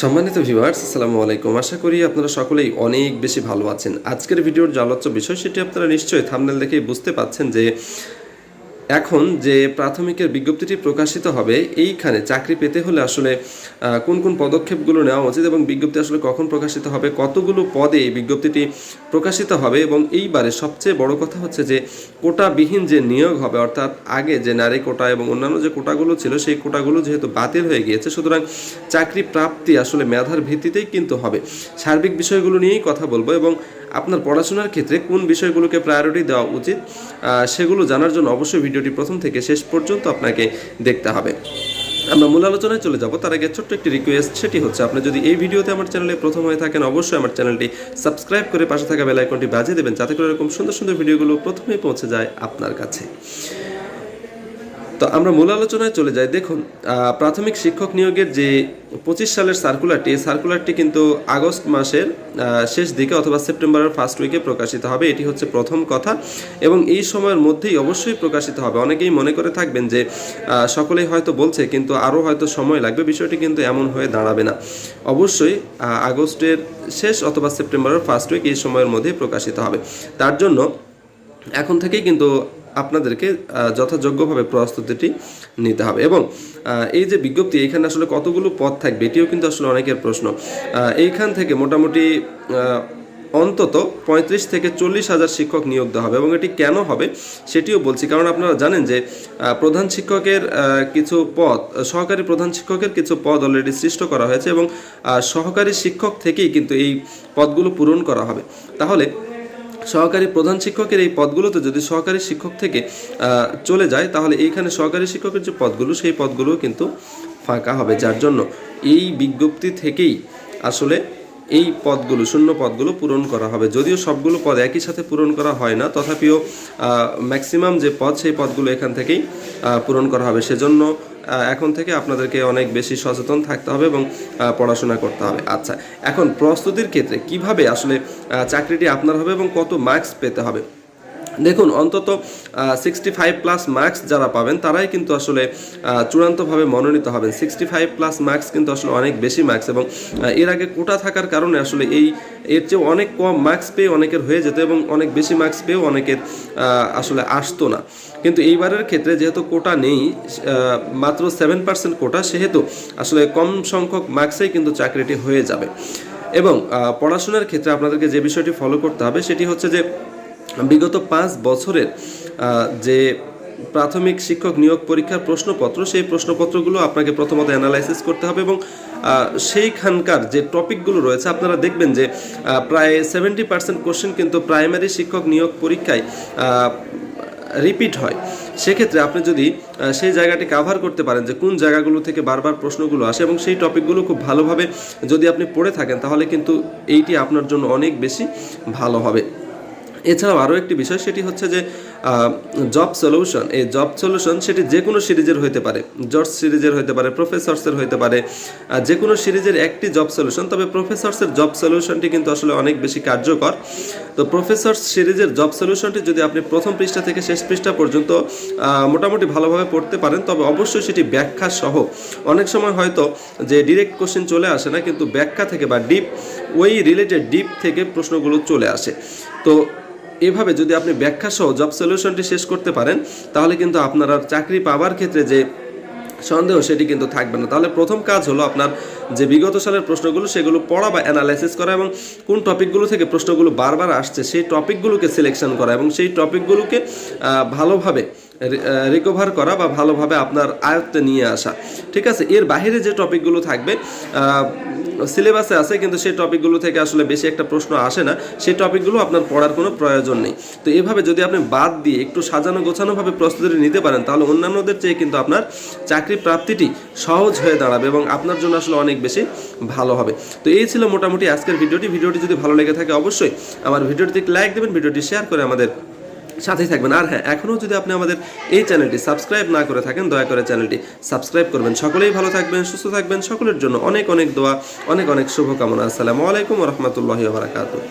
সম্মানিত ভিউয়ার্স, আসসালামু আলাইকুম। আশা করি আপনারা সকলেই অনেক বেশি ভালো আছেন। আজকের ভিডিওর যে আলোচ্য বিষয় সেটি আপনারা নিশ্চয়ই থাম্বনেল দেখেই বুঝতে পাচ্ছেন যে এখন যে প্রাথমিকের বিজ্ঞপ্তিটি প্রকাশিত হবে, এইখানে চাকরি পেতে হলে আসলে কোন কোন পদক্ষেপগুলো নেওয়া উচিত এবং বিজ্ঞপ্তি আসলে কখন প্রকাশিত হবে, কতগুলো পদে এই বিজ্ঞপ্তিটি প্রকাশিত হবে এবং এইবারে সবচেয়ে বড় কথা হচ্ছে যে কোটাবিহীন যে নিয়োগ হবে, অর্থাৎ আগে যে নারী কোটা এবং অন্যান্য যে কোটাগুলো ছিল সেই কোটাগুলো যেহেতু বাতিল হয়ে গিয়েছে, সুতরাং চাকরি প্রাপ্তি আসলে মেধার ভিত্তিতেই কিন্তু হবে। সার্বিক বিষয়গুলো নিয়েই কথা বলবো এবং আপনার পড়াশোনার ক্ষেত্রে কোন বিষয়গুলোকে প্রায়োরিটি দেওয়া উচিত সেগুলো জানার জন্য অবশ্যই ভিডিওটি প্রথম থেকে শেষ পর্যন্ত আপনাকে দেখতে হবে। আমরা মূল আলোচনায় চলে যাব তার আগে ছোট্ট একটি রিকোয়েস্ট, সেটি হচ্ছে আপনি যদি এই ভিডিওতে আমার চ্যানেলে প্রথম হয়ে থাকেন অবশ্যই আমার চ্যানেলটি সাবস্ক্রাইব করে পাশে থাকা বেল আইকনটি বাজিয়ে দেবেন, যাতে করে এরকম সুন্দর সুন্দর ভিডিওগুলো প্রথমেই পৌঁছে যায় আপনার কাছে। তো আমরা মূল আলোচনায় চলে যাই। দেখুন, প্রাথমিক শিক্ষক নিয়োগের যে 25 সালের সার্কুলারটি, এই সার্কুলারটি কিন্তু আগস্ট মাসের শেষ দিকে অথবা সেপ্টেম্বরের ফার্স্ট উইকে প্রকাশিত হবে, এটি হচ্ছে প্রথম কথা। এবং এই সময়ের মধ্যেই অবশ্যই প্রকাশিত হবে। অনেকেই মনে করে থাকবেন যে সকলেই হয়তো বলছে কিন্তু আরও হয়তো সময় লাগবে, বিষয়টি কিন্তু এমন হয়ে দাঁড়াবে না। অবশ্যই আগস্টের শেষ অথবা সেপ্টেম্বরের ফার্স্ট উইক এই সময়ের মধ্যেই প্রকাশিত হবে। তার জন্য এখন থেকেই কিন্তু আপনাদেরকে যথাযোগ্যভাবে প্রস্তুতিটি নিতে হবে। এবং এই যে বিজ্ঞপ্তি, এইখানে আসলে কতগুলো পদ থাকবে এটিও কিন্তু আসলে অনেকের প্রশ্ন। এইখান থেকে মোটামুটি অন্তত 35 থেকে 40 হাজার শিক্ষক নিয়োগ দেওয়া হবে। এবং এটি কেন হবে সেটিও বলছি, কারণ আপনারা জানেন যে প্রধান শিক্ষকের কিছু পদ, সহকারী প্রধান শিক্ষকের কিছু পদ অলরেডি সৃষ্ট করা হয়েছে এবং সহকারী শিক্ষক থেকেই কিন্তু এই পদগুলো পূরণ করা হবে। তাহলে সহকারী প্রধান শিক্ষকের এই পদগুলোতে যদি সহকারী শিক্ষক থেকে চলে যায়, তাহলে এইখানে সহকারী শিক্ষকের যে পদগুলো সেই পদগুলো কিন্তু ফাঁকা হবে, যার জন্য এই বিজ্ঞপ্তি থেকেই আসলে এই পদগুলো, শূন্য পদগুলো পূরণ করা হবে। যদিও সবগুলো পদ একই সাথে পূরণ করা হয় না, তথাপিও ম্যাক্সিমাম যে পদ সেই পদগুলো এখান থেকেই পূরণ করা হবে। সেজন্য এখন থেকে আপনাদেরকে অনেক বেশি সচেতন থাকতে হবে এবং পড়াশোনা করতে হবে। আচ্ছা, এখন প্রস্তুতির ক্ষেত্রে কিভাবে আসলে চাকরিটি আপনার হবে এবং কত মার্কস পেতে হবে। দেখুন, অন্তত 65+ মার্কস যারা পাবেন তারাই কিন্তু আসলে চূড়ান্তভাবে মনোনীত হবেন। 65+ মার্কস কিন্তু আসলে অনেক বেশি মার্কস এবং এর আগে কোটা থাকার কারণে আসলে এর চেয়ে অনেক কম মার্কস পেয়ে অনেকের হয়ে যেত এবং অনেক বেশি মার্কস পেয়েও অনেকের আসলে আসতো না। কিন্তু এইবারের ক্ষেত্রে যেহেতু কোটা নেই, মাত্র 7% কোটা, সেহেতু আসলে কম সংখ্যক মার্কসেই কিন্তু চাকরিটি হয়ে যাবে। এবং পড়াশোনার ক্ষেত্রে আপনাদেরকে যে বিষয়টি ফলো করতে হবে সেটি হচ্ছে যে বিগত 5 বছরের যে প্রাথমিক শিক্ষক নিয়োগ পরীক্ষার প্রশ্নপত্র, সেই প্রশ্নপত্রগুলো আপনাকে প্রথমত অ্যানালাইসিস করতে হবে এবং সেইখানকার যে টপিকগুলো রয়েছে আপনারা দেখবেন যে প্রায় 70% কোশ্চেন কিন্তু প্রাইমারি শিক্ষক নিয়োগ পরীক্ষায় রিপিট হয়। সেক্ষেত্রে আপনি যদি সেই জায়গাটি কাভার করতে পারেন যে কোন জায়গাগুলো থেকে বারবার প্রশ্নগুলো আসে এবং সেই টপিকগুলো খুব ভালোভাবে যদি আপনি পড়ে থাকেন, তাহলে কিন্তু এইটি আপনার জন্য অনেক বেশি ভালো হবে। এছাড়াও আরও একটি বিষয়, সেটি হচ্ছে যে জব সলিউশন। এই জব সলিউশন সেটি যে কোনো সিরিজের হতে পারে, জর্জ সিরিজের হতে পারে, প্রফেসরসের হতে পারে, যে কোনো সিরিজের একটি জব সলিউশন। তবে প্রফেসরসের জব সলিউশনটি কিন্তু আসলে অনেক বেশি কার্যকর। তো প্রফেসরস সিরিজের জব সলিউশনটি যদি আপনি প্রথম পৃষ্ঠা থেকে শেষ পৃষ্ঠা পর্যন্ত মোটামুটি ভালোভাবে পড়তে পারেন, তবে অবশ্যই সেটি ব্যাখ্যা সহ, অনেক সময় হয়তো যে ডিরেক্ট কোশ্চেন চলে আসে না, কিন্তু ব্যাখ্যা থেকে বা ডিপ, ওই রিলেটেড ডিপ থেকে প্রশ্নগুলো চলে আসে। তো এভাবে যদি আপনি ব্যাখ্যা সহ জব সলিউশনটি শেষ করতে পারেন, তাহলে কিন্তু আপনার আর চাকরি পাওয়ার ক্ষেত্রে যে সন্দেহ সেটি কিন্তু থাকবে না। তাহলে প্রথম কাজ হলো আপনার যে বিগত সালের প্রশ্নগুলো সেগুলো পড়া বা অ্যানালাইসিস করা এবং কোন টপিকগুলো থেকে প্রশ্নগুলো বারবার আসছে সেই টপিকগুলোকে সিলেকশন করা এবং সেই টপিকগুলোকে ভালোভাবে রিকভার করা বা ভালোভাবে আপনার আয়ত্তে নিয়ে আসা। ঠিক আছে, এর বাইরে যে টপিকগুলো থাকবে সিলেবাসে আছে কিন্তু সেই টপিকগুলো থেকে আসলে বেশি একটা প্রশ্ন আসে না, সেই টপিকগুলো আপনার পড়ার কোনো প্রয়োজন নেই। তো এভাবে যদি আপনি বাদ দিয়ে একটু সাজানো গোছানোভাবে প্রস্তুতি নিতে পারেন, তাহলে অন্যান্যদের চেয়ে কিন্তু আপনার চাকরি প্রাপ্তিটি সহজ হয়ে দাঁড়াবে এবং আপনার জন্য আসলে অনেক বেশি ভালো হবে। তো এই ছিল মোটামুটি আজকের ভিডিওটি। ভিডিওটি যদি ভালো লেগে থাকে অবশ্যই আমার ভিডিওটিতে লাইক দেবেন, ভিডিওটি শেয়ার করে আমাদের সাথেই থাকবেন। আর হ্যাঁ, এখনও যদি আপনি আমাদের এই চ্যানেলটি সাবস্ক্রাইব না করে থাকেন, দয়া করে চ্যানেলটি সাবস্ক্রাইব করবেন। সকলেই ভালো থাকবেন, সুস্থ থাকবেন, সকলের জন্য অনেক অনেক দোয়া, অনেক অনেক শুভকামনা। আসসালামু আলাইকুম ওয়া রাহমাতুল্লাহি ওয়া বারাকাতুহু।